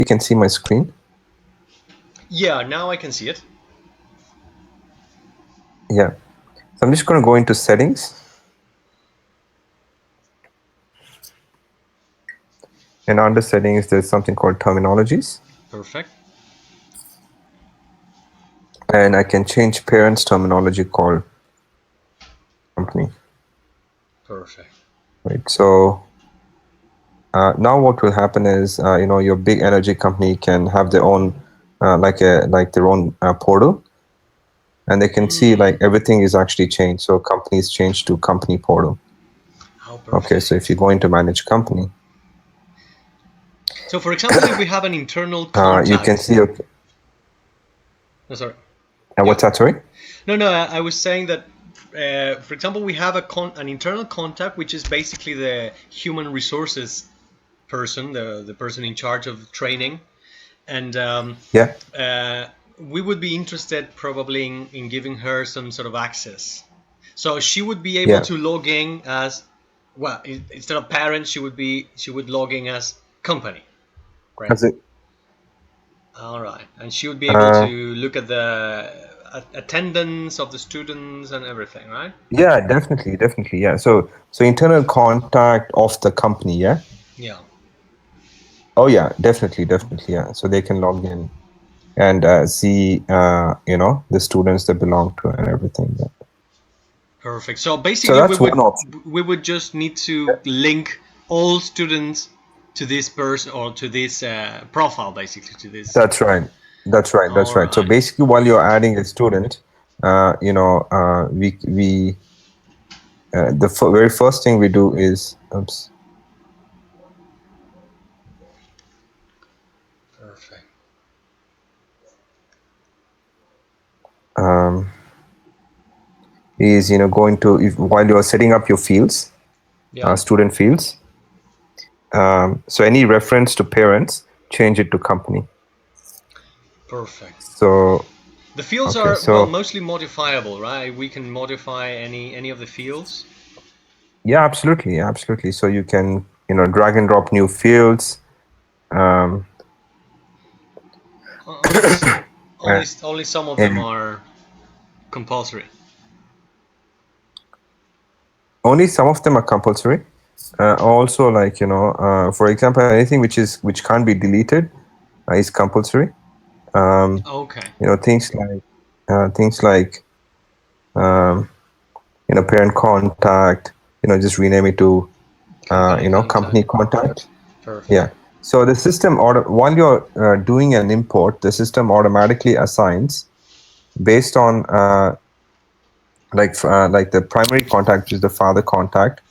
you can see my screen. Yeah, now I can see it. Yeah. So I'm just going to go into settings. And under settings, there's something called terminologies. Perfect. And I can change parents terminology called company. Perfect. Right. So now what will happen is, your big energy company can have their own, like their own portal, and they can see like everything is actually changed. So companies change to company portal. How Okay. So if perfect. you go into manage company, So, for example, if we have an internal you can contact. see. Okay. No, sorry. Yeah. What's that? Sorry. No. I was saying that, for example, we have an internal contact, which is basically the human resources person, the person in charge of training, and Yeah. we would be interested probably in giving her some sort of access. So she would be able Yeah. to log in as, well, instead of parent, she would log in as company, right? As it. All right, and she would be able Uh, to look at the attendance of the students and everything, right? yeah. Definitely. Definitely. Yeah. So internal contact of the company. Yeah. Yeah. Oh yeah. Definitely. Definitely. Yeah. So they can log in and see the students that belong to and everything. Yeah. Perfect. So So basically, that's one option. we would just need to link all students to this person or to this profile, basically to this. That's right. That's right. All That's right. So right. basically, while you're adding a student, we the very first thing we do is, oops, Perfect. um, is going to, while you're setting up your fields, Yeah. student fields. So any reference to parents, change it to company. Perfect. So The fields okay, are, well, so mostly modifiable, right? We can modify any of the fields. yeah, absolutely, absolutely. So you can drag and drop new fields. Um, Only and, only some of them and are compulsory. only some of them are compulsory. Also, like for example, anything which can't be deleted is compulsory. Um, Okay. things like um, parent contact. Just rename it to Company company contact. contact. Perfect. Yeah. So the system while you're doing an import, the system automatically assigns based on like the primary contact, which is the father contact.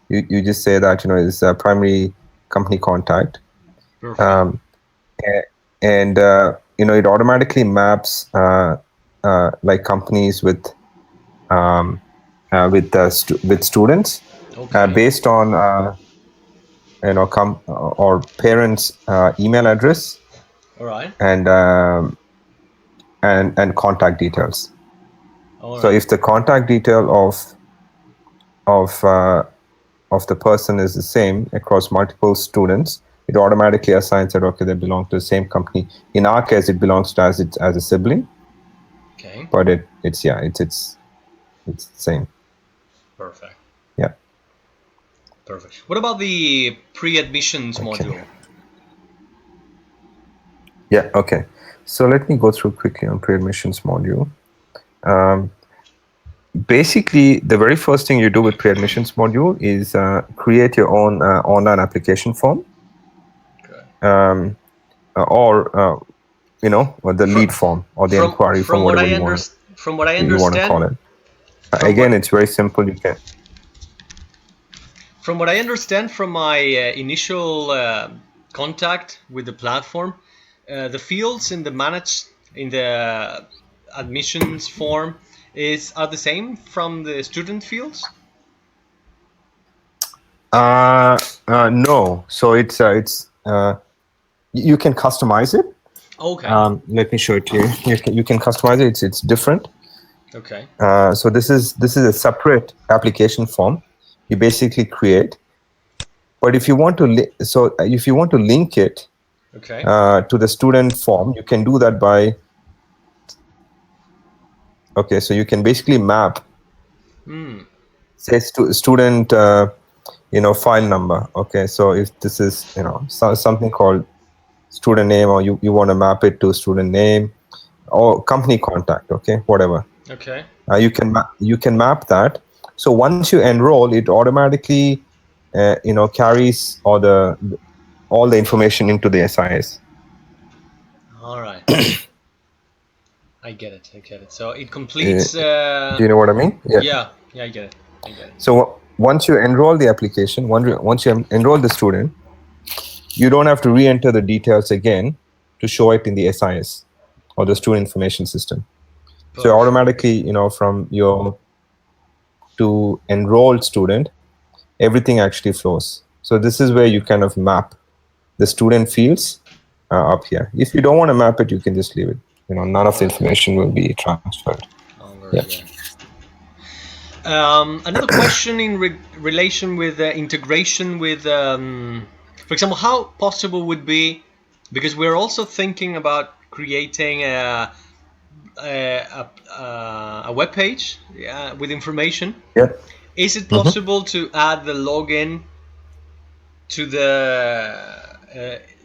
You just say that is a primary company contact, Perfect. um, and it automatically maps like companies with students Okay. based on or parents' email address All right. and and contact details. All So right. if the contact detail of uh, of the person is the same across multiple students, it automatically assigns that okay, they belong to the same company. In our case, it belongs to as a sibling, Okay. but it's the same. Perfect. Yeah. Perfect. What about the pre-admissions Okay. module? Yeah. Okay. So let me go through quickly on pre-admissions module. Um, Basically, the very first thing you do with pre-admissions module is create your own online application form, Okay. um, or the From lead form or the inquiry form, from what whatever I you want to call understand, it. from Again, what it's very simple. You can. from what I understand from my initial contact with the platform, the fields in the admissions form are the same from the student fields. No. So it's you can customize it. Okay. Let me show it to you. You can customize it. It's different. Okay. So this is a separate application form you basically create. But if you want to if you want to link it Okay. to the student form. You can do that by, okay, so you can basically map, Hmm. say, student, file number. Okay, so if this is, something called student name, or you want to map it to student name or company contact, okay, whatever. Okay. You can map that. So once you enroll, it automatically carries all the information into the SIS. All right. I get it. I get it. So it Uh, completes. do you know what I mean? Yeah. Yeah. Yeah. I get it. I get it. So once you enroll the application, once you enroll the student, you don't have to re-enter the details again to show it in the SIS or the student information system. So Perfect. automatically, from your to enrolled student, everything actually flows. So this is where you kind of map the student fields up here. If you don't want to map it, you can just leave it. None of the Perfect. information will be transferred. Oh, Yeah. very good. Another question in relation with integration with, for example, how possible would be, because we're also thinking about creating a web page with information. Yeah. Is it Hmm. possible to add the login to the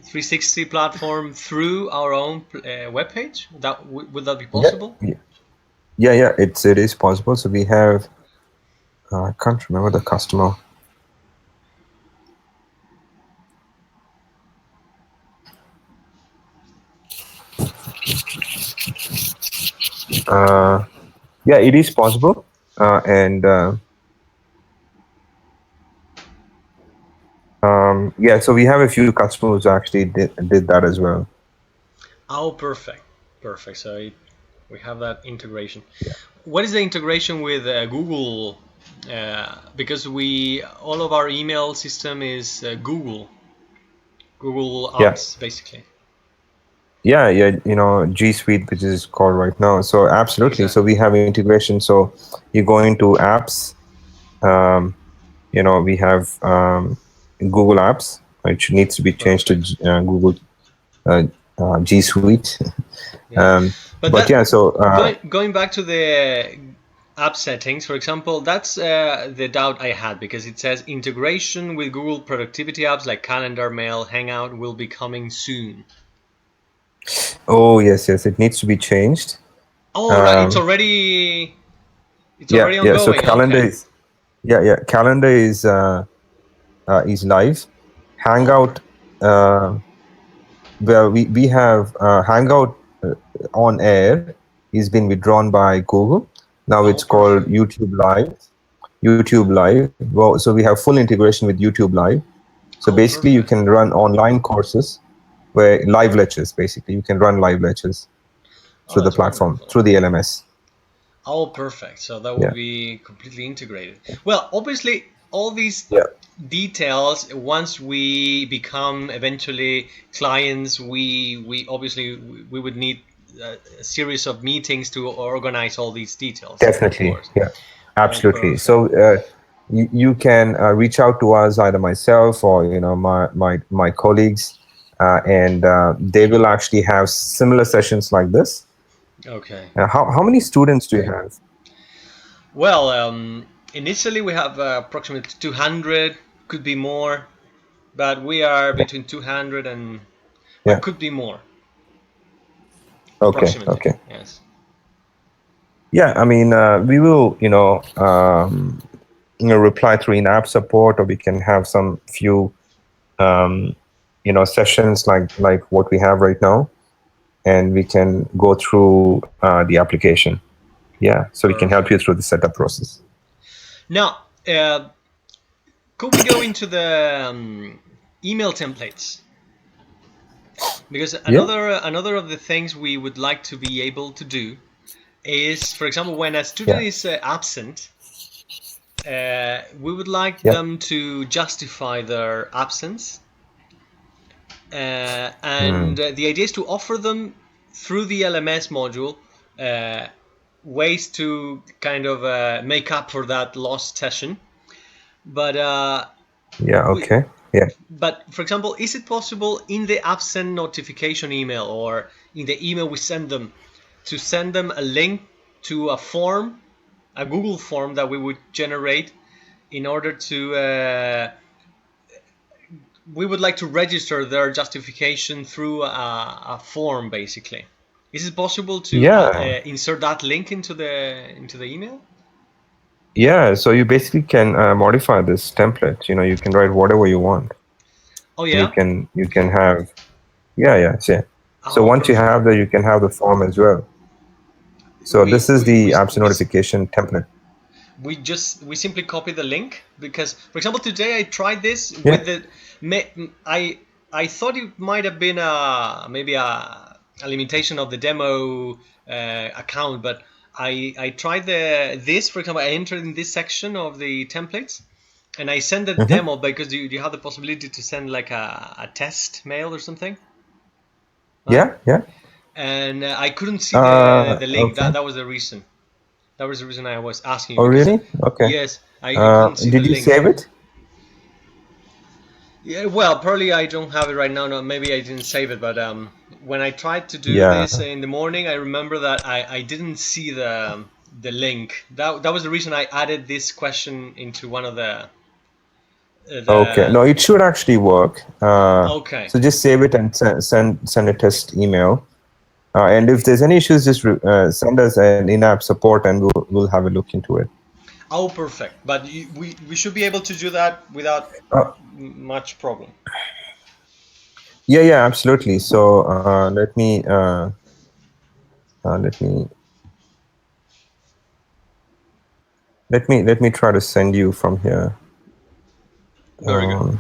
360 platform through our own web page? Would that be Yeah. possible? Yeah. It is possible. So we have. I can't remember the customer. Uh, yeah, it is possible. And yeah, so we have a few customers who actually did that as well. Oh, perfect, perfect. So we have that integration. Yeah. What is the integration with Google? Because we all of our email system is Google Yeah. Apps basically. Yeah. G Suite, which is called right now. So absolutely. So Exactly. we have integration. So you go into apps. Um, we have Google Apps, which needs to be changed to Perfect. Google uh, G Suite. Yeah, but But that yeah, so going back to the app settings, for example, that's the doubt I had because it says integration with Google productivity apps like Calendar, Mail, Hangout will be coming soon. oh yes, it needs to be changed. Oh, right, Um, it's already yeah. So ongoing. calendar Okay. is calendar is live. Oh, Hangout, uh, well, we have Hangout on air is been withdrawn by Google. Now oh, it's called perfect. YouTube Live. YouTube Live. Well, so we have full integration with YouTube Live. So Oh, basically, you perfect. can run online courses where live lectures. Basically, you can run live lectures Oh, through the that's platform wonderful. through the LMS. Oh, perfect. So that would Yeah. be completely integrated. Well, obviously, all these Yeah. details, once we become eventually clients, we obviously we would need a series of meetings to organize all these details, of Definitely. course. Yeah. Oh, Absolutely. perfect. So you can reach out to us, either myself or my colleagues, and they will actually have similar sessions like this. Okay. How many students do you have? Well, initially we have approximately 200, could be more, but we are Yeah. between 200 and, Yeah. but could be more, Okay. approximately. Okay. Yes. Yeah. I mean, we will, reply through in-app support, or we can have some few, um, sessions like what we have right now, and we can go through the application. Yeah. So we can help you Perfect. through the setup process. Now, could we go into the email templates? Because Yeah. another of the things we would like to be able to do is, for example, when a student Yeah. is absent, we would like Yeah. them to justify their absence, and Mm. the idea is to offer them through the LMS module uh, ways to kind of make up for that lost session. But Yeah. we Okay. Yeah. But for example, is it possible in the app send notification email or in the email we send them to send them a link to a form, a Google form that we would generate in order to we would like to register their justification through a form, basically. Is it possible to Yeah. insert that link into the email? Yeah. So you basically can modify this template. You can write whatever you want, Oh and you yeah. can you can have yeah. So Oh, once you perfect. have that, you can have the form as well. So We this is we the we apps we notification template. we simply copy the link because, for example, today I tried this Yeah. with the I thought it might have been maybe a limitation of the demo account, but I tried this, for example, I entered in this section of the templates and I send the Hmm. demo because you have the possibility to send like a test mail or something, right? Yeah. And I couldn't see the link. Okay. That was the reason. That was the reason I was asking you Oh, because really? Okay. yes, I couldn't see the Did you link. save it? Yeah, well, probably I don't have it right now. No, maybe I didn't save it, but when I tried to do this Yeah. in the morning, I remember that I didn't see the link. That was the reason I added this question into one of Okay. the No, it should actually work. okay. So just save it and send a test email. And if there's any issues, just send us an in-app support, and we'll have a look into it. Oh, perfect. But we should be able to do that without Uh, much problem. yeah, absolutely. So let me let me try to send you from here. Very good. Um,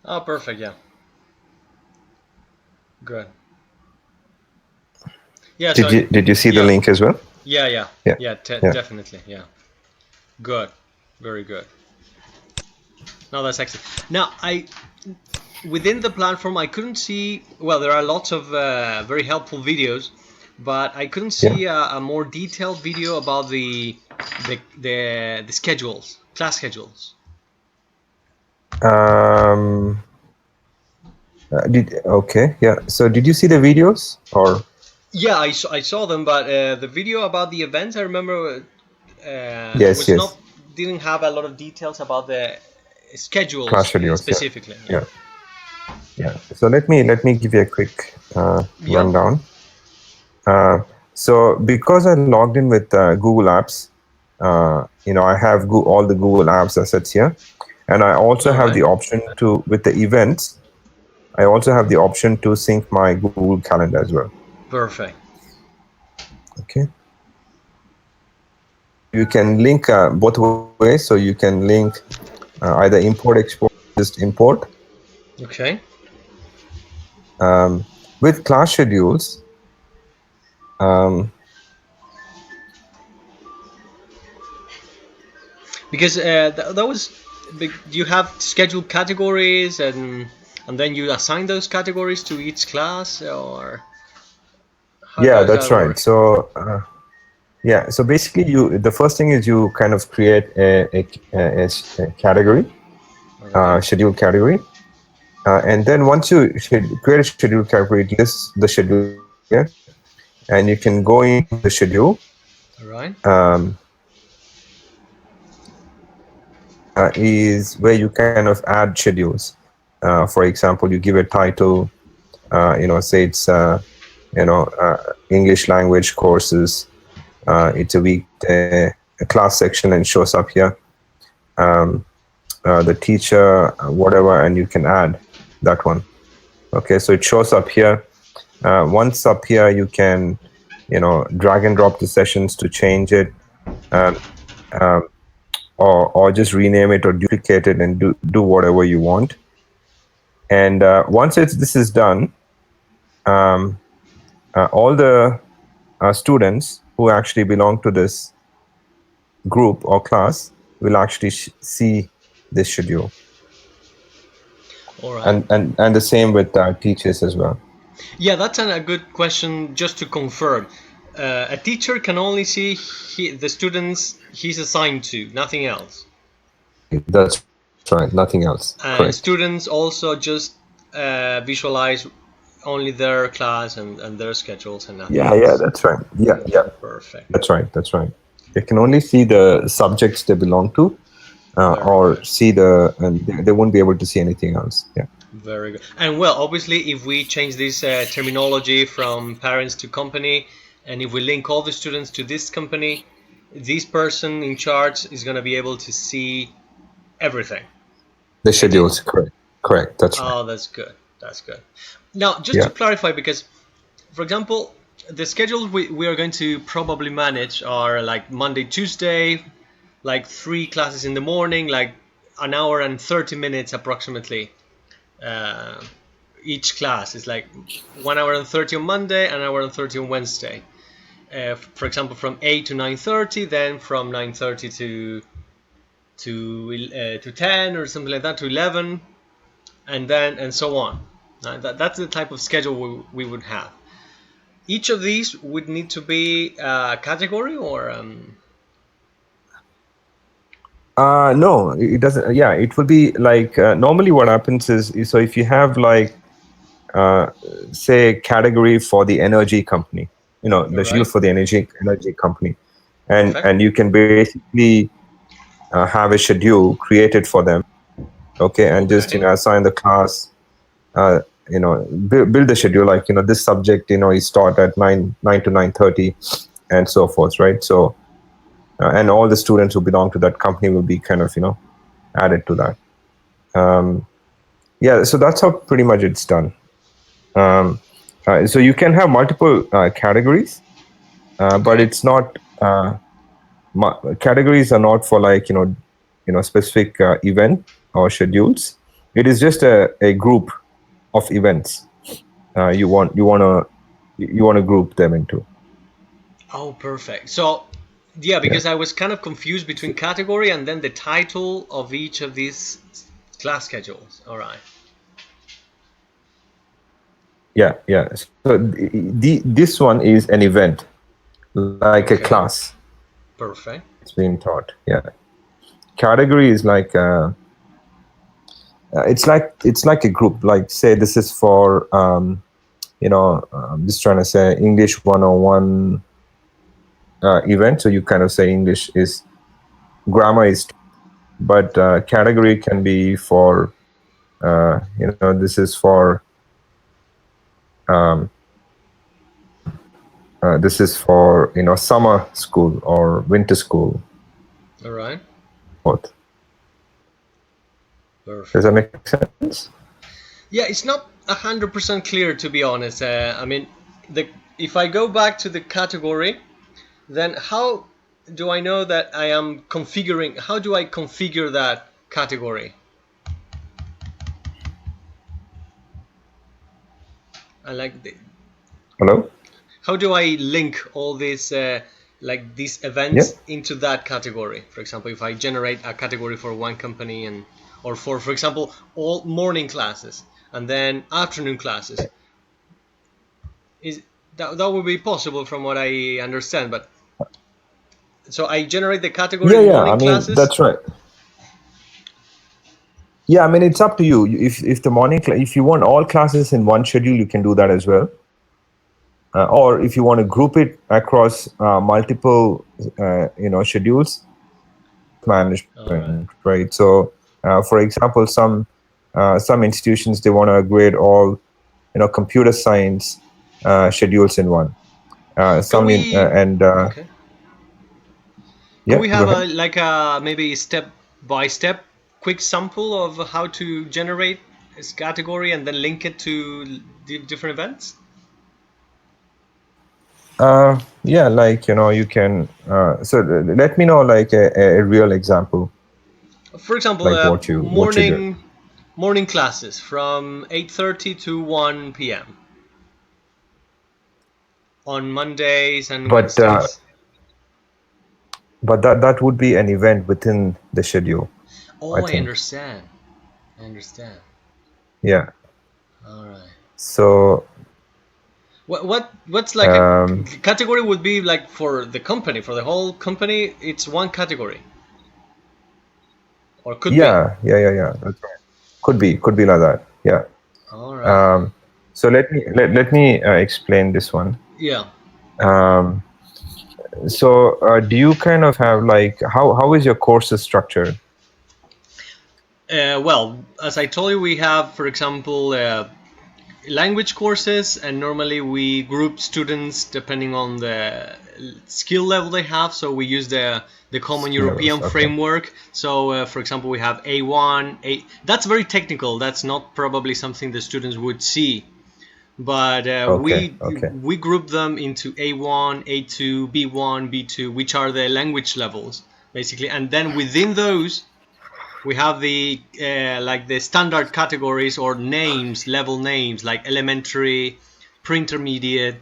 Oh, perfect. Yeah. Good. Yeah. So did you see the yeah, link as well? yeah, yeah, Yeah. yeah. Yeah. Definitely. Yeah. Good. Very good. No, that's excellent. Now, I within the platform, I couldn't see. Well, there are lots of very helpful videos, but I couldn't Yeah. see a more detailed video about the schedules, class schedules. Um, did okay. Yeah. So did you see the videos or Yeah, I saw them, but the video about the events, I remember yes, was not yes, didn't have a lot of details about the class schedules schedules. Yeah. specifically. Yeah. Yeah. Yeah. So let me give you a quick Yeah. rundown. Uh, so because I logged in with Google Apps, I have all the Google Apps assets here, and I also All have right. the option to with the events. I also have the option to sync my Google Calendar as well. Perfect. Okay. So you can link both ways. So you can link either import, export, just import. Okay. With class schedules, um, Because that was you have scheduled categories and then you assign those categories to each class, or how yeah, does that's that right. work? So yeah, so basically, the first thing is you kind of create a category, All right. schedule category, and then once you create a schedule category, it lists the schedules here, and you can go into the schedule. All right. Um, is where you kind of add schedules. For example, you give a title, say it's English language courses. Okay. It's a weekday, a class section, and shows up here. Um, the teacher, whatever, and you can add that one. Okay, so it shows up here. Once up here, you can, drag and drop the sessions to change it. Um, um, or just rename it or duplicate it and do whatever you want. And once this is done, um, all the students who actually belong to this group or class will actually see this schedule, All right. and the same with teachers as well. Yeah, that's a good question just to confirm. A teacher can only see the students he's assigned to, nothing else. That's right, nothing else. Correct. And students also just visualize only their class and their schedules and nothing Yeah, yeah, else. that's right. Yeah, yeah, Perfect. that's right. That's right. They can only see the subjects they belong to, Very or good. see and they won't be able to see anything else. Yeah, Very good. And well, obviously, if we change this terminology from parents to company, and if we link all the students to this company, this person in charge is going to be able to see everything. the I did. schedules. Correct. Correct. That's right. Oh, that's good. That's good. Now, just to Yeah. clarify, because, for example, the schedules we are going to probably manage are like Monday, Tuesday, like 3 classes in the morning, like an hour and 30 minutes approximately. Uh, each class is like 1 hour and 30 on Monday, an hour and 30 on Wednesday. For example, from 8 to 9:30, then from 9:30 to 10 or something like that, to 11, and then and so on. That's the type of schedule we would have. Each of these would need to be a category or No, it doesn't. Yeah, it will be like normally what happens is so if you have like uh, say category for the energy company, all the schedule right, for the energy company, perfect. and you can basically have a schedule created for them, okay, and just Okay, assign the class, build the schedule like this subject is taught at 9 to 9:30 and so forth, right? So and all the students who belong to that company will be kind of added to that. um, yeah, so that's how pretty much it's done. um, so you can have multiple categories, but okay, it's not categories are not for like specific event or schedules. It is just a group of events you want to group them into. oh, perfect. So yeah, Yeah. because I was kind of confused between category and then the title of each of these class schedules. All right, Yeah, yeah. So this one is an event, like a okay, class. perfect. It's being taught. Yeah. Category is like it's like a group. Like say this is for I'm just trying to say English 101 event. So you kind of say English is grammar is, but category can be for this is for um, this is for summer school or winter school, All right, both. Does that perfect. make sense? Yeah, it's not 100% clear to be honest. I mean, the if I go back to the category, then how do I know that I am configuring? How do I configure that category? I like the, Hello. how do I link all these like these Yeah. events into that category? For example, if I generate a category for one company and or for example all morning classes and then afternoon classes, is that would be possible from what I understand? But so I generate the category Yeah, yeah. I morning mean, classes. that's right. Yeah, I mean, it's up to you. If the if you want all classes in one schedule, you can do that as well. Or if you want to group it across multiple, schedules, All management, right. right? So, for example, some institutions they want to grade all, computer science schedules in one. Can Some in we? and Okay. Can Yeah, we go have ahead. a like a maybe step by step quick sample of how to generate this category and then link it to the different events? Yeah, like you can. So let me know like a real example, For example, like what you did. morning classes from 8:30 to 1 p.m. on Mondays and But Wednesdays. that would be an event within the schedule, I Oh, I think. understand. I understand. Yeah. All right. So What's like a um, category would be like for the company, for the whole company, it's one category or could be. yeah. That's right. Could be like that. Yeah. All right. Um, so let me explain this one. Yeah. Um, so do you kind of have like how is your courses structured? Well, as I told you, we have, for example, language courses, and normally we group students depending on the skill level they have. So we use the common Skill levels. European Okay. framework. So for example, we have A1, that's very technical. That's not probably something the students would see, but Okay. Okay. we group them into A1, A2, B1, B2, which are the language levels basically, and then within those we have the like the standard categories or names, level names, like elementary, pre-intermediate,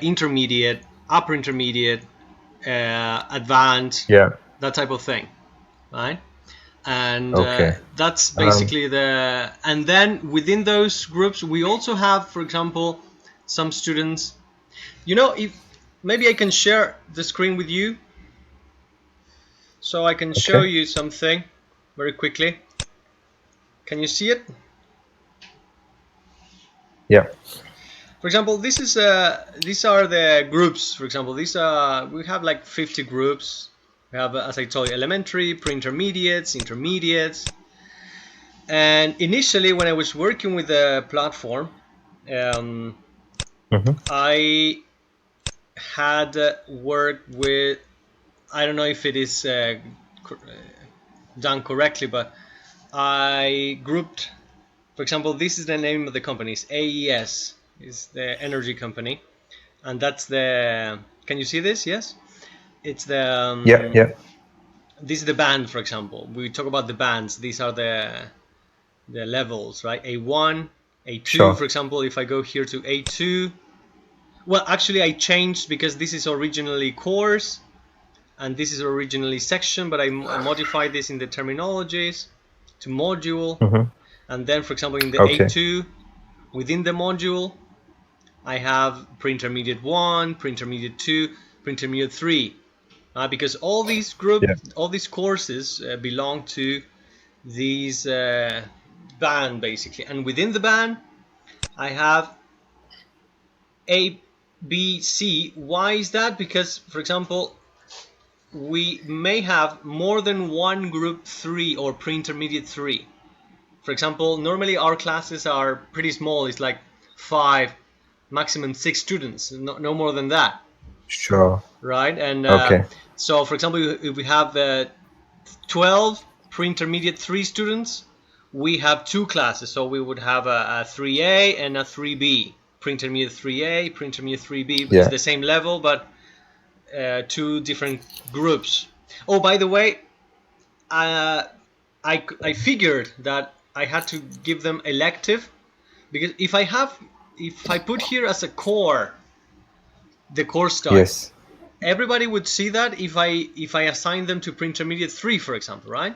intermediate, upper intermediate, advanced, Yeah. that type of thing, right? And Okay. that's Um, basically the. And then within those groups, we also have, for example, some students. If maybe I can share the screen with you, so I can show okay. you something very quickly. Can you see it? Yeah. For example, these are the groups. For example, we have like 50 groups. We have, as I told you, elementary, pre-intermediates, intermediates. And initially, when I was working with the platform, um, Mm-hmm. I had worked with. I don't know if it is done correctly, but I grouped. For example, this is the name of the company. It's AES. Is the energy company, and that's the. Can you see this? Yes, it's the. Yeah. Yeah. This is the band, for example. We talk about the bands. These are the levels, right? A1, A2, Sure. for example. If I go here to A2, well, actually, I changed because this is originally course and this is originally section, but I modified this in the terminologies to module. Mm-hmm. And then, for example, in the Okay. A2, within the module, I have pre-intermediate 1, pre-intermediate 2, pre-intermediate 3. Because Yeah. all these courses belong to these band basically, and within the band I have A, B, C. Why is that? Because, for example, we may have more than one group 3 or pre-intermediate 3. For example, normally our classes are pretty small. It's like 5, maximum 6 students, no more than that, Sure. right? And Okay. so, for example, if we have 12 pre-intermediate 3 students, we have two classes. So we would have a 3A and a 3B. Pre-intermediate 3A, pre-intermediate 3B is Yeah. the same level, but two different groups. Oh, by the way, uh, I figured that I had to give them elective, because if I put here as a core the course type, Yes. everybody would see that if I assign them to pre-intermediate 3, for example, right?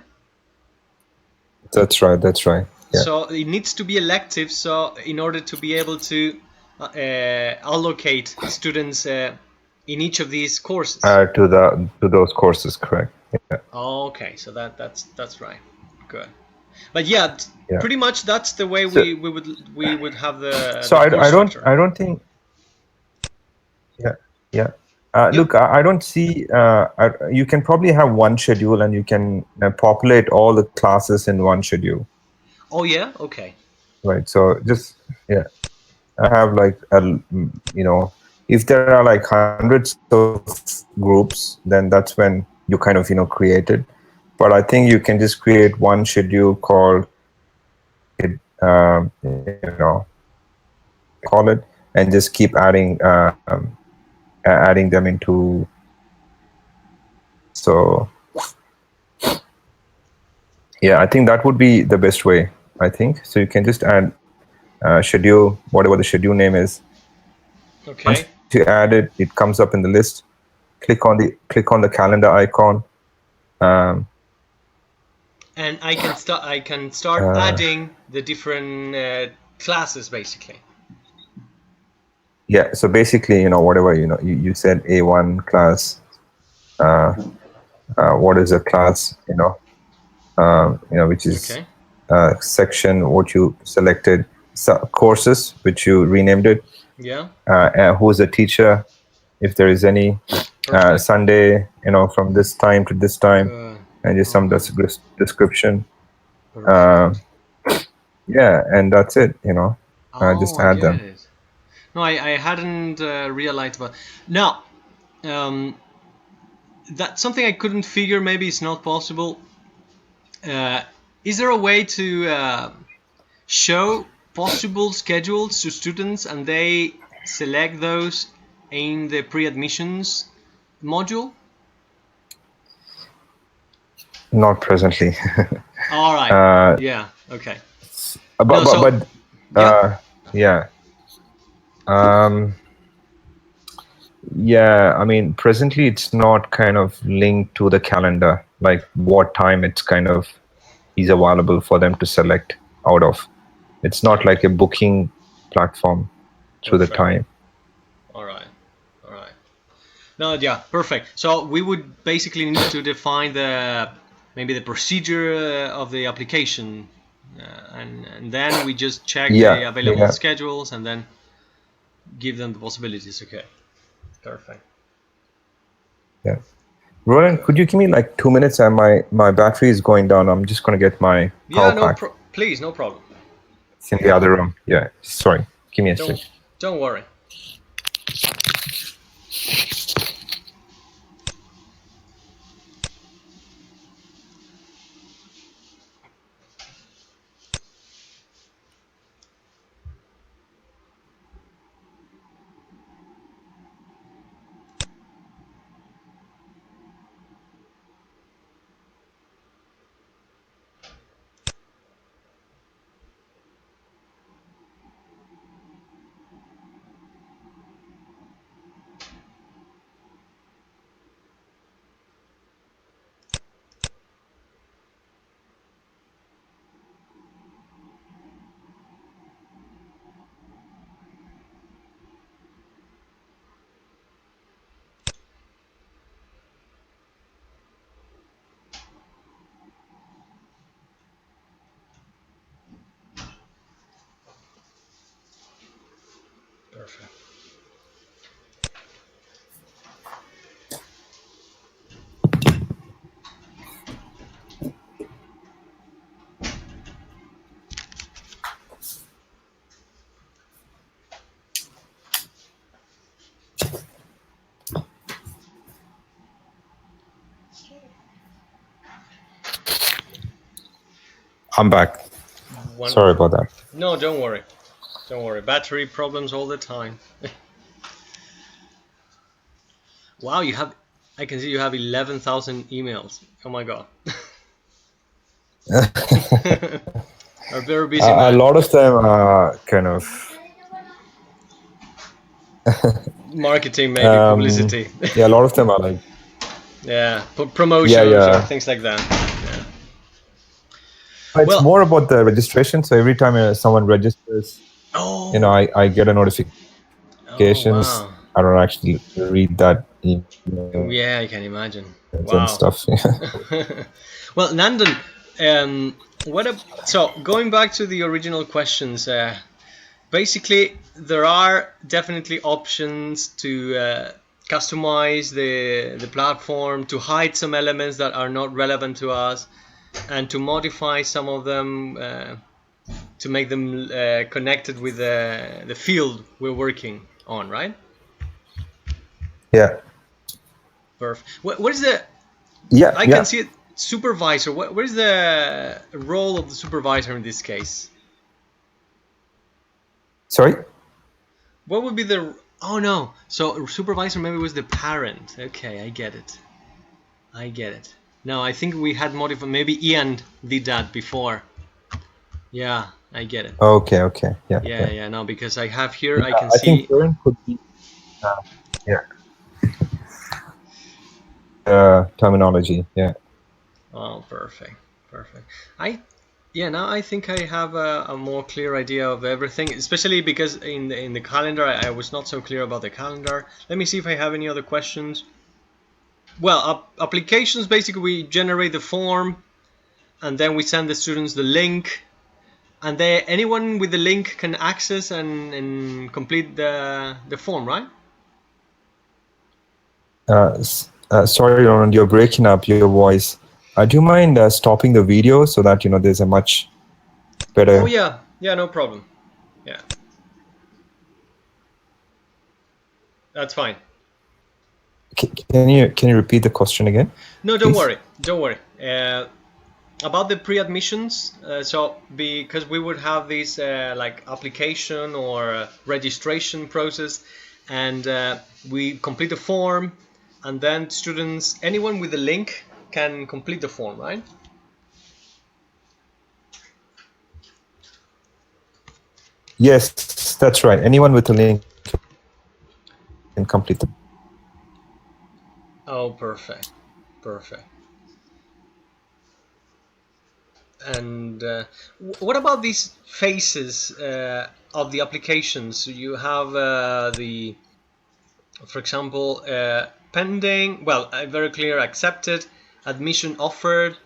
That's right. That's right. Yeah. So it needs to be elective, so in order to be able to allocate students in each of these courses. To those courses, correct. Yeah. Okay, so that's right. Good. But yeah, Yeah. pretty much that's the way So we would have the so course structure. I don't think. Yeah. Yeah. Yep. Look, I don't see. You can probably have one schedule, and you can populate all the classes in one schedule, Oh yeah. Okay. right? So just yeah, I have like if there are like hundreds of groups, then that's when you kind of create it. But I think you can just create one schedule called you know call it, and just keep adding. adding them into. So yeah, I think that would be the best way. I think so. You can just add schedule, whatever the schedule name is. Okay. Once you add it, it comes up in the list. Click on the calendar icon. Um, And I can start uh, adding the different classes basically. yeah. So basically, whatever you said A1 class. Uh, what is a class? Which is Okay. section what you selected. Courses which you renamed it. Yeah. Who's the teacher, if there is any. Perfect. Sunday, from this time to this time, Good. and just some Uh-huh. description. Uh, Perfect. yeah, and that's it. Oh, Just I add get them. it. No, I hadn't realized, but now um, that's something I couldn't figure. Maybe it's not possible. Uh, is there a way to show possible schedules to students and they select those in the pre-admissions module? Not presently. All right. uh, Yeah. Okay. but No. but So. but Yep. yeah. Um, yeah, I mean, presently it's not kind of linked to the calendar, like what time it's kind of is available for them to select out of. It's not like Okay. a booking platform through the Perfect. time. All right. All right. No, yeah, perfect. So we would basically need to define the maybe the procedure of the application, and then we just check the Yeah, available yeah, schedules and then give them the possibilities. Okay, perfect. yeah. Roland, could Good. you give me like 2 minutes? And my battery is going down. I'm just gonna get my Yeah, power no, pack. please, no problem. It's in the other room. Yeah, sorry. Give me a sec. Don't worry. Perfect. I'm back. One. Sorry about that. No, don't worry. Don't worry. Battery problems all the time. Wow, you have. I can see you have 11,000 emails. Oh my god. A very busy A man. lot of them are kind of. Marketing, maybe um, publicity. yeah, a lot of them are like. Yeah, Yeah, promotions or yeah. things like that. Yeah. It's Well. more about the registration. So every time someone registers, Oh. I get a Oh notifications. wow. I don't actually read that emails Yeah, I and can stuff. imagine. Wow. Well, Nandan, so going back to the original questions, basically there are definitely options to customize the platform, to hide some elements that are not relevant to us, and to modify some of them to make them connected with the field we're working on, right? Yeah, Perfect. What is the? yeah, I can yeah. see it. Supervisor. What is the role of the supervisor in this case? Sorry. What would be the? Oh no. So supervisor maybe was the parent. Okay, I get it. I get it. No, I think we had modified. Maybe Ian did that before. Yeah, I get it. Okay, okay, yeah, Yeah, yeah, yeah. No, because I have here. I yeah. can I think see. parent could be yeah terminology. Yeah. Oh, perfect, perfect. I Yeah, now I think I have a more clear idea of everything, especially because in the calendar I was not so clear about the calendar. Let me see if I have any other questions. Well, applications basically we generate the form and then we send the students the link, and anyone with the link can access and complete the form, right? Sorry, Ronald, you're breaking up your voice. Do you mind stopping the video so that there's a much Oh better. yeah, yeah, no problem. Yeah, that's fine. Can you repeat the question again, No, don't please? worry, don't worry. About the pre-admissions, so because we would have this like application or registration process, and we complete the form, and then students, anyone with the link can complete the form, right? Yes, that's right. Anyone with a link can complete the. Oh, perfect, perfect. And what about these phases of the applications? You have for example, pending, well, very clear, accepted, admission offered.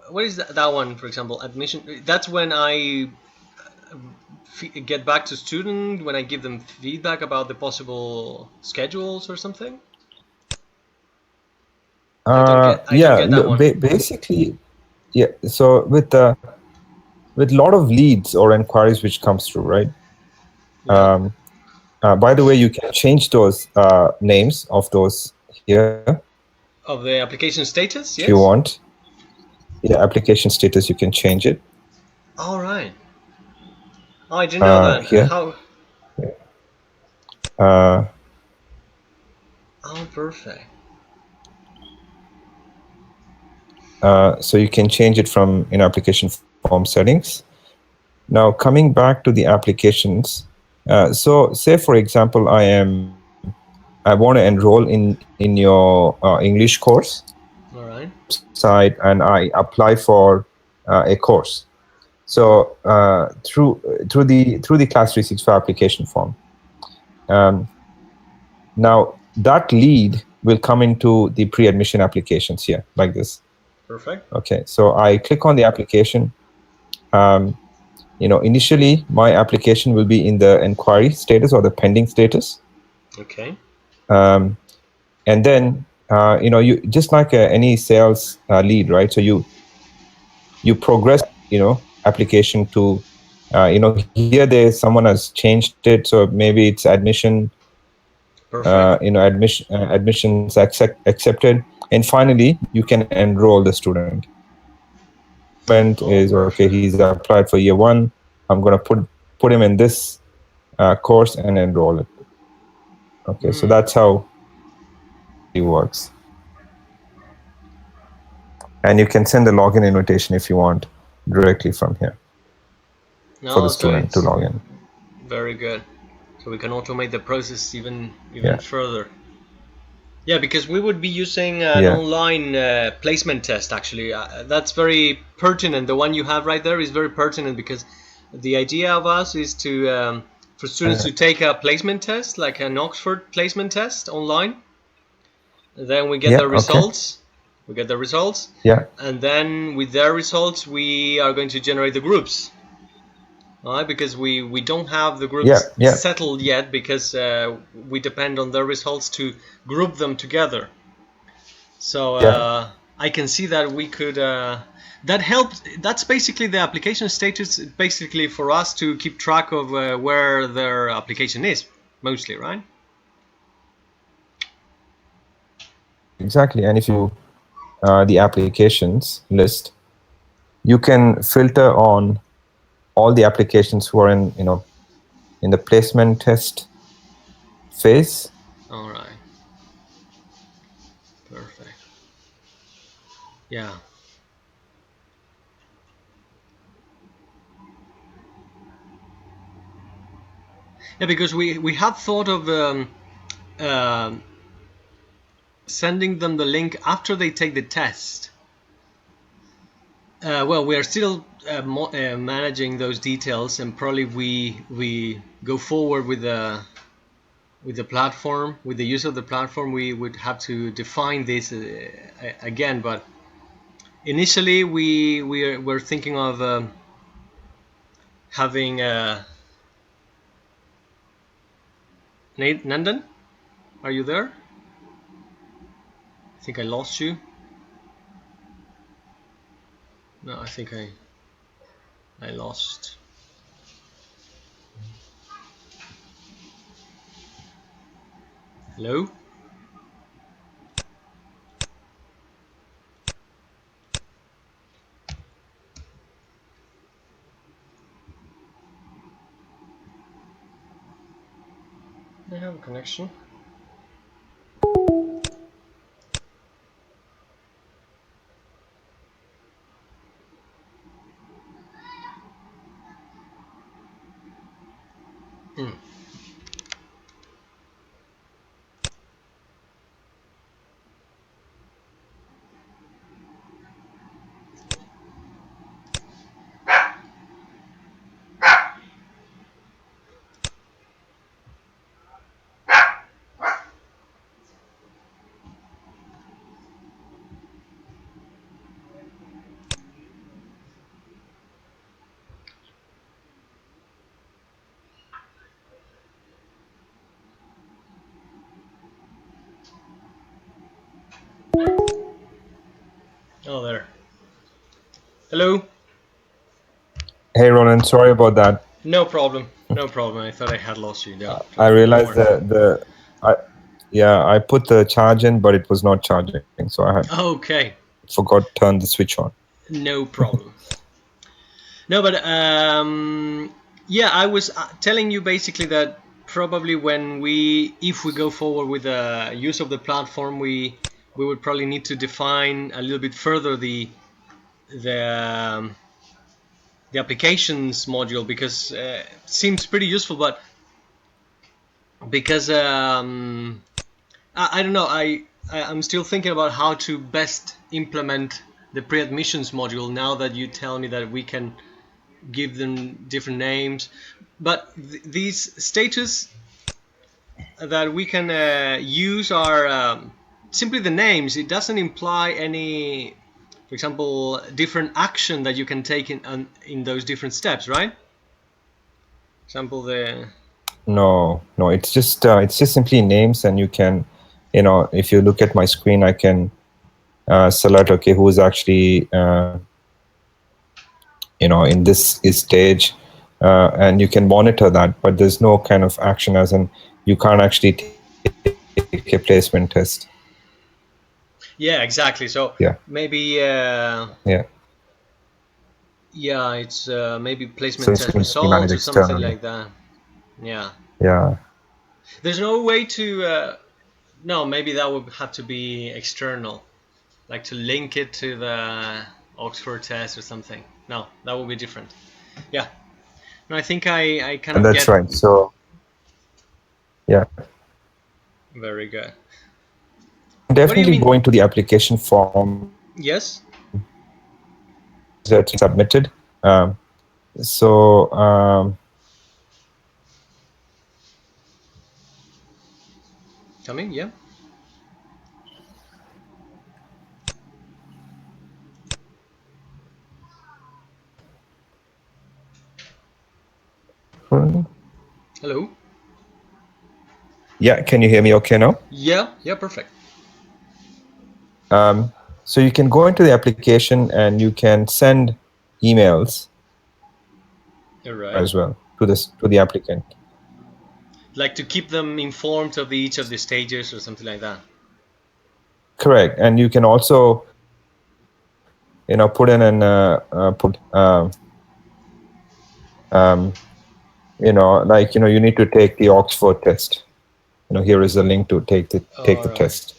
What is that one, for example? Admission, that's when I get back to student, when I give them feedback about the possible schedules or something. I don't Yeah, get that one. basically, yeah. So with a lot of leads or inquiries which comes through, right? Yeah, By the way, you can change those names of those here of the application status, if you yes. want. Yeah, application status, you can change it All right. Oh, I didn't know that. here. How? Uh, Oh, perfect. so you can change it from application form settings. Now coming back to the applications, so say for example, I want to enroll in your English course All right. website, and I apply for a course. So through the class365 application form. Um, Now that lead will come into the pre-admission applications here, like this. Perfect. Okay, so I click on the application. Um, Initially my application will be in the inquiry status or the pending status, Okay. um, and then you just like any sales lead, right? So you progress application to here there's someone has changed it, so maybe it's admission, Perfect. admissions accepted, and finally you can enroll the student. Enrollment Oh, is okay, perfect. he's applied for year one, I'm going to put him in this course and enroll it. Okay, so Hmm. that's how it works. And you can send a login invitation if you want directly from here for the No, so student to it's log in. very good. So we can automate the process even Yeah, further. Yeah, because we would be using an yeah, online placement test. Actually, that's very pertinent. The one you have right there is very pertinent because the idea of us is to for students to take a placement test, like an Oxford placement test online. Then we get yeah, the okay, results. We get the results, yeah, and then with their results, we are going to generate the groups. All right, because we don't have the yeah, groups yeah, settled yet because we depend on their results to group them together. So yeah. I can see that we could. That helps. That's basically the application status. Basically, for us to keep track of where their application is, mostly, right? Exactly. And if you the applications list, you can filter on all the applications who are in the placement test, phase. All right. Perfect. Yeah. Yeah, because we had thought of um, sending them the link after they take the test. Well, we are still managing those details, and probably we go forward with the platform, with the use of the platform. We would have to define this again, but initially we're thinking of having Nandan. Are you there? I think I lost you. No, I think I lost. Hello. I have a connection. Hmm. Oh, there. Hello. Hey Ronan, sorry about that. No problem. No problem. I thought I had lost you. No, I don't realized worry. the I yeah, I put the charge in, but it was not charging, so I had Okay. forgot to turn the switch on. No problem. No, but yeah, I was telling you basically that probably if we go forward with the use of the platform, we would probably need to define a little bit further the um, the applications module, because it seems pretty useful, but because I don't know, I'm still thinking about how to best implement the pre-admissions module now that you tell me that we can give them different names, but these status that we can use are simply the names. It doesn't imply any, for example, different action that you can take in those different steps, right? For example, the No, it's just simply names, and you can, if you look at my screen, I can select okay who's actually in this stage, and you can monitor that, but there's no kind of action, as in you can't actually take a placement test. yeah, exactly. So Yeah, maybe yeah. yeah, it's maybe So placement it's test going to be managed results or something externally. like that. Yeah, Yeah. there's no way to no, maybe that would have to be external, like to link it to the Oxford test or something. No, that would be different. Yeah. No, I think I kind of That's get. right. So yeah, Very good. you can What do you definitely mean? go into the application form Yes. that's submitted. Um, so Tell me. Yeah. Hello. yeah, can you hear me okay now? Yeah. Yeah. Perfect. So you can go into the application and you can send emails All right. as well to the applicant. Like to keep them informed of each of the stages or something like that. Correct, and you can also put in an um, like you need to take the Oxford test. here is a link to take All the right. test.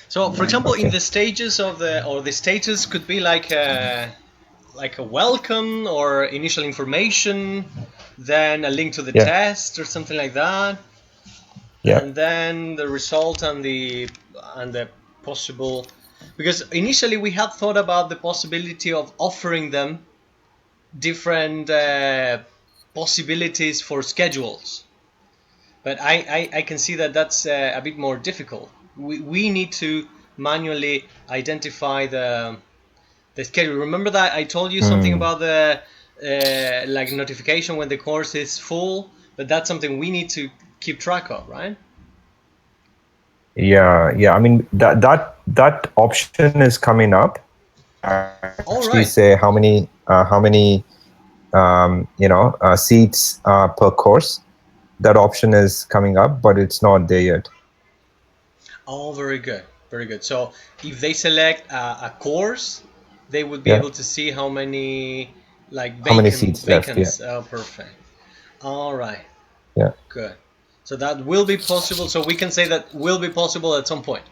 So, for example, in Okay. the stages of the status could be like a welcome or initial information, then a link to the Yeah. test or something like that, Yeah. and then the result and the possible. Because initially we had thought about the possibility of offering them different possibilities for schedules, but I can see that that's a bit more difficult. We need to manually identify the schedule. Remember that I told you something Hmm. about the like notification when the course is full, but that's something we need to keep track of, right? Yeah. Yeah. I mean that option is coming up, where you can actually All say right. how many seats per course. That option is coming up, but it's not there yet. Oh, very good, very good. So if they select a course, they would be Yeah. able to see how many like How many vacant seats left? Yeah. vacants. Oh, perfect. All right, Yeah. good. So that will be possible. So we can say that will be possible at some point.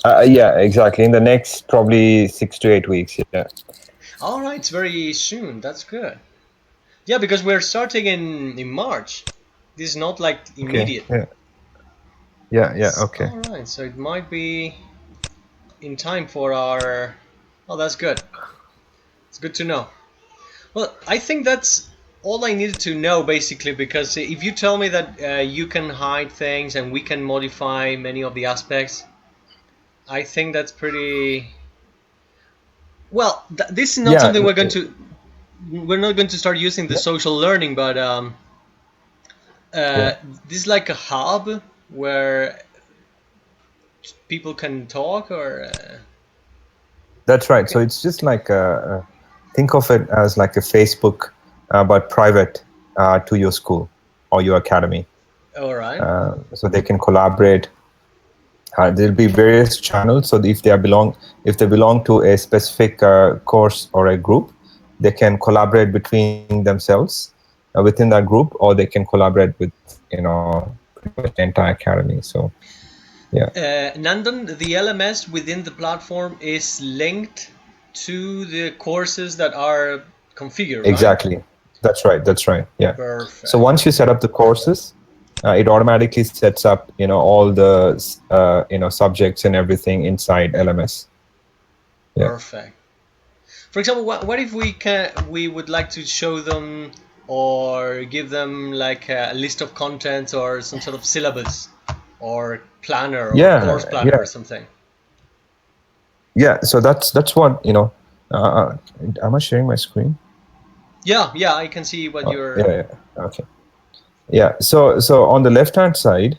Yeah. Exactly. In the next probably 6 to 8 weeks. Yeah. All right, it's very soon. That's good. Yeah, because we're starting in March. This is not like Okay. immediate. Yeah. Yeah. Yeah. Okay. All right, so it might be in time for our. Oh, that's good. It's good to know. Well, I think that's all I needed to know basically, because if you tell me that you can hide things and we can modify many of the aspects, I think that's pretty. Well, this is not Yeah. something we're not going to start using the Yeah. social learning, but Yeah. this is like a hub where people can talk or That's right. So okay. it's just like think of it as like a Facebook, but private to your school or your academy. All right. So they can collaborate. There'll be various channels. So if they belong to a specific course or a group, they can collaborate between themselves within that group, or they can collaborate with pretty much the entire academy. So yeah, Nandan, the LMS within the platform is linked to the courses that are configured, right? exactly. That's right. That's right. Yeah. So Perfect. once you set up the courses, it automatically sets up all the subjects and everything inside LMS. Yeah. Perfect. For example, what if we would like to show them or give them like a list of contents or some sort of syllabus or planner or course Yeah. planner or Yeah. something? Yeah. So that's what am I sharing my screen? Yeah, yeah, I can see what Yeah. you're. Yeah. Okay. Yeah. So on the left hand side,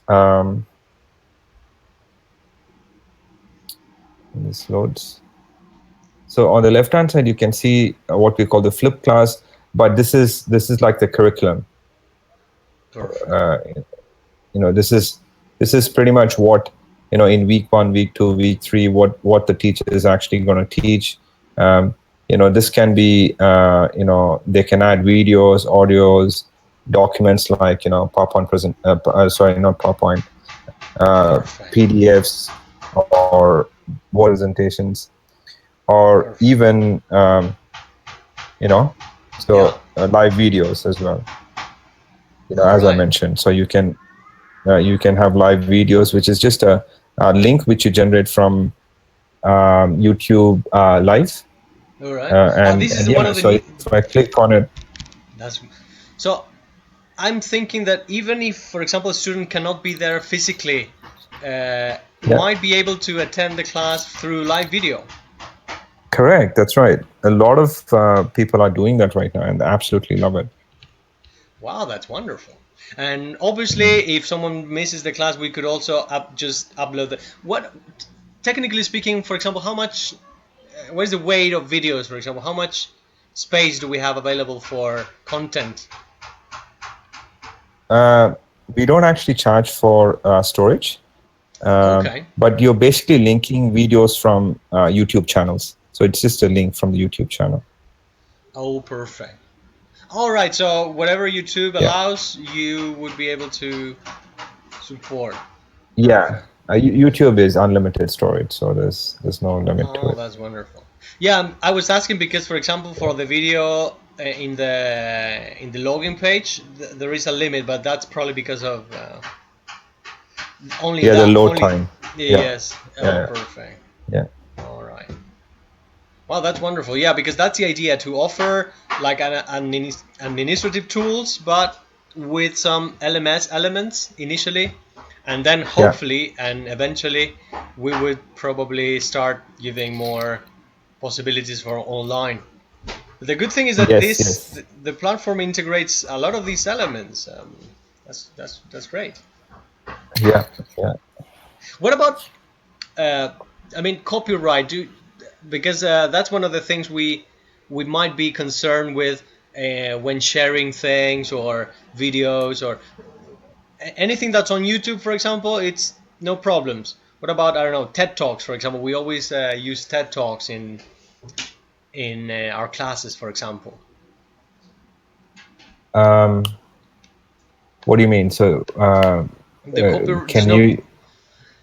um, this loads. So on the left hand side, you can see what we call the flip class, but this is like the curriculum. Perfect. Uh, this is pretty much what in week 1, week 2, week 3, what the teacher is actually going to teach. This can be they can add videos, audios, documents like PowerPoint sorry, not PowerPoint, Perfect. PDFs or word presentations, or Perfect. even you know Yeah. live videos as well, All as I right. mentioned. So you can have live videos, which is just a link which you generate from YouTube Live, All right. This is and one yeah. of the So new. if I click on it, That's so. I'm thinking that even if, for example, a student cannot be there physically, yeah, might be able to attend the class through live video. correct. That's right. A lot of people are doing that right now, and they absolutely love it. Wow, that's wonderful. And obviously, if someone misses the class, we could also just upload the what. Technically speaking, for example, how much? What is the weight of videos? For example, how much space do we have available for content? Uh, we don't actually charge for storage, Okay. but you're basically linking videos from YouTube channels. So it's just a link from the YouTube channel. Oh, perfect. All right. So whatever YouTube Yeah. allows, you would be able to support. Yeah. Perfect. YouTube is unlimited storage, so there's no limit to Oh, it. that's wonderful. Yeah, I was asking because, for example, for the video in the login page, there is a limit, but that's probably because of only Yeah, the that. load Only time. Yeah. yes. Oh, Yeah. perfect. Yeah. All right. Well, that's wonderful. Yeah, because that's the idea to offer like administrative tools, but with some LMS elements initially, and then Yeah. hopefully and eventually we would probably start giving more possibilities for online. The good thing is that Yes. this Yes. the platform integrates a lot of these elements. That's great. Yeah. Yeah. What about uh, I mean copyright? Because that's one of the things we might be concerned with when sharing things or videos or anything that's on YouTube, for example. It's no problems. What about I don't know TED Talks, for example? We always use TED Talks in our classes, for example. Um, what do you mean? So, The copy there's can no you?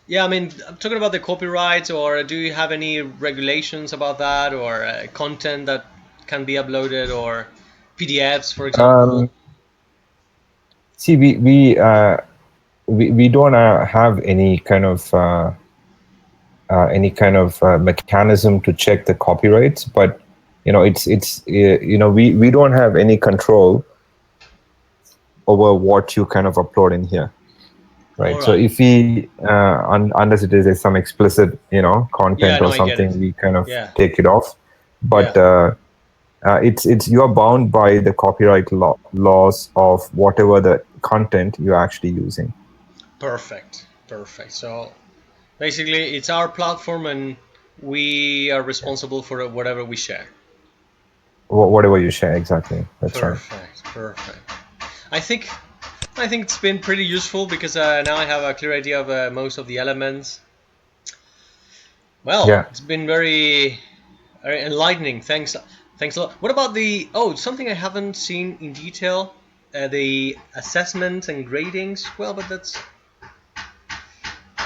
Yeah, I mean, I'm talking about the copyrights, or do you have any regulations about that, or content that can be uploaded, or PDFs, for example? Um, See, we don't have any kind of mechanism to check the copyrights, but we don't have any control over what you kind of upload in here, All right? So right. if unless it is some explicit Yeah, content no, or I get it. something, we kind of Yeah, take it off. yeah. But it's you're bound by the copyright laws of whatever the content you're actually using. Perfect, perfect. So basically, it's our platform, and we are responsible for whatever we share. Whatever you share, exactly. That's right. Perfect, perfect. I think I think it's been pretty useful because now I have a clear idea of most of the elements. Well, Yeah. it's been very enlightening. Thanks a lot. What about the something I haven't seen in detail? The assessment and gradings. Well, but that's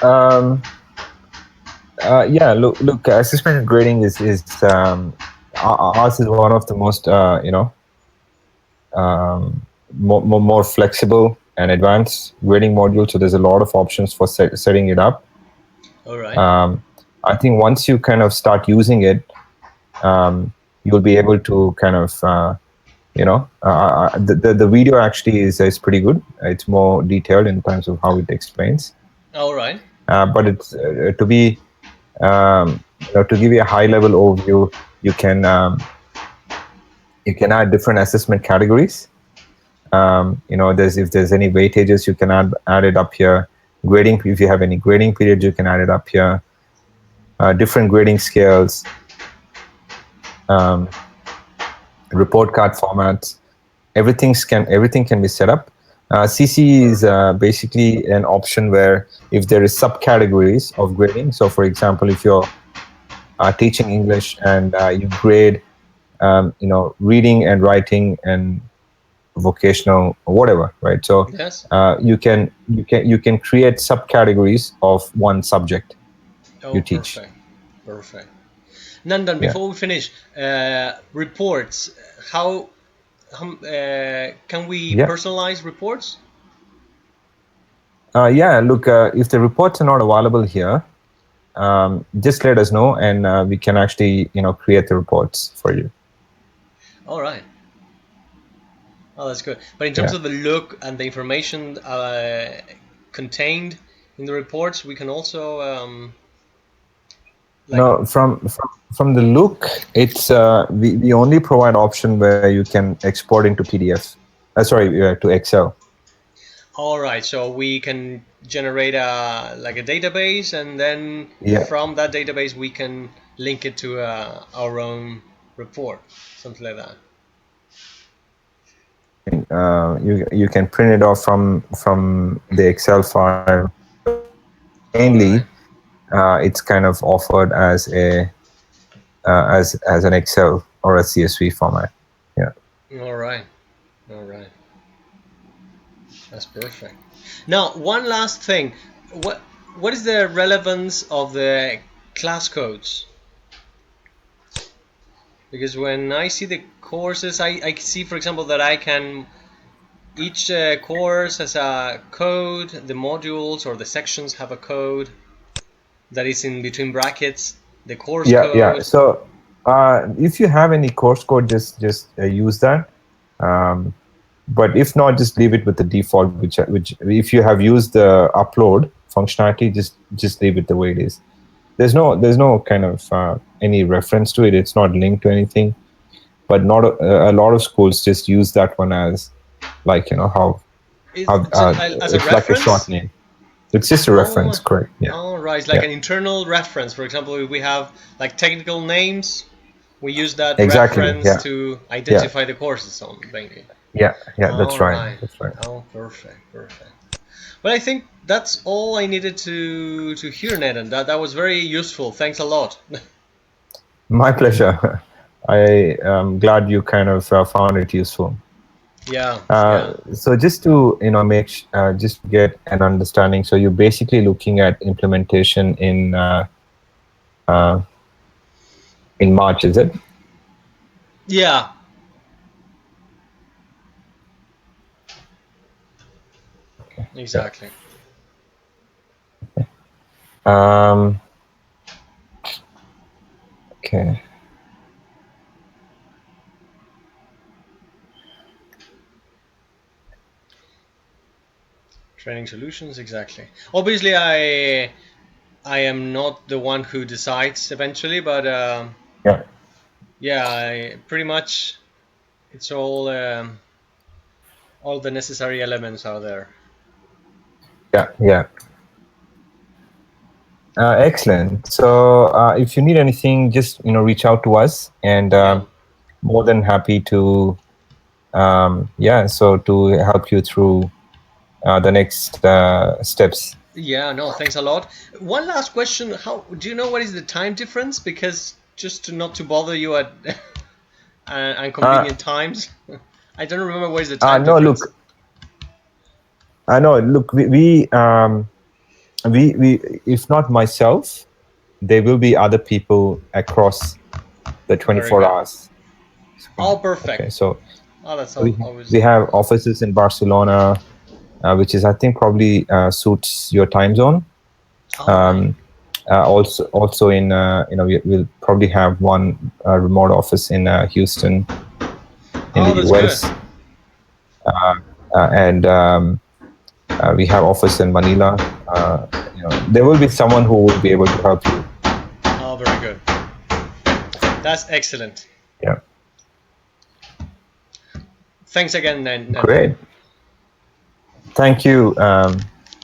Um, yeah. Look. Assessment and grading is ours is one of the most more flexible and advanced grading module. So there's a lot of options for setting it up. all right. Um, I think once you kind of start using it, you'll be able to kind of the video actually is pretty good. It's more detailed in terms of how it explains. All right. But it's to give you a high level overview, you can you can add different assessment categories. There's if there's any weightages, you can add it up here. Grading, if you have any grading periods, you can add it up here. Different grading scales, um, report card formats, everything can be set up. CC is Perfect. basically an option where if there is subcategories of grading. So, for example, if you're teaching English and you grade, reading and writing and vocational or whatever, right? So Yes. you can create subcategories of one subject Oh, you teach. perfect. Perfect. Nandan, Yeah. before we finish, reports. How can we Yeah. personalize reports? Yeah. Look, if the reports are not available here, just let us know, and we can actually create the reports for you. All right. Oh, that's good. But in terms Yeah. of the look and the information contained in the reports, we can also like. No, from the look, it's we only provide option where you can export into PDF. Sorry, to Excel. All right, so we can generate a like a database, and then Yeah. from that database we can link it to our own report, something like that. You can print it off from the Excel file, but All mainly right. it's kind of offered as a as an Excel or a CSV format. Yeah. All right. All right. That's perfect. Now, one last thing. What what is the relevance of the class codes? Because when I see the courses, I see, for example, that I can each course has a code. The modules or the sections have a code that is in between brackets. The course Yeah, yeah. code. So if you have any course code, just use that. Um, but if not, just leave it with the default. Which if you have used the upload functionality, just leave it the way it is. There's no kind of any reference to it. It's not linked to anything. But not a lot of schools just use that one as like how As a it's like a short reference. name. It's just a reference, Oh, correct? Yeah, all right. It's like yeah, an internal reference. For example, if we have like technical names, we use that exactly. reference Yeah, to yeah, identify the courses on mainly. yeah, yeah. That's All right. right. That's right. Oh, perfect, perfect. Well, I think that's all I needed to hear, Nathan. That was very useful. Thanks a lot. My pleasure. I am glad you kind of found it useful. Yeah, yeah, So just to just to get an understanding, so you're basically looking at implementation uh, in March, is it? yeah. Yeah. Exactly. Um, okay. Training solutions. Exactly. Obviously, I am not the one who decides eventually, but Yeah. yeah, pretty much it's all the necessary elements are there. Yeah. Yeah. Excellent. So if you need anything, just reach out to us, and Yeah. more than happy to to help you through the next steps. Yeah, no, thanks a lot. One last question. How do you know what is the time difference? Because just to not to bother you at Uh, inconvenient times. I don't remember what is the time no, difference. look, I know. Look, we if not myself, there will be other people across the Very 24 good. hours Oh, span. Okay, perfect. so Oh, that's always we have offices in Barcelona, which is I think probably suits your time zone. all right. Um, also in we'll probably have one remote office in Houston in Oh, the that's good. US, and we have office in Manila. There will be someone who will be able to help you. Oh, very good. That's excellent. Yeah, Thanks again, Nathan. great. Thank you,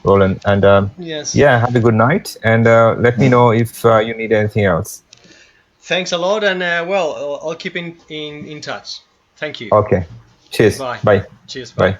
Roland, and Yes. yeah, have a good night, and let me know if you need anything else. Thanks a lot, and well, I'll keep in touch. Thank you. Okay, cheers. Bye. Bye. Cheers. Bye. Bye.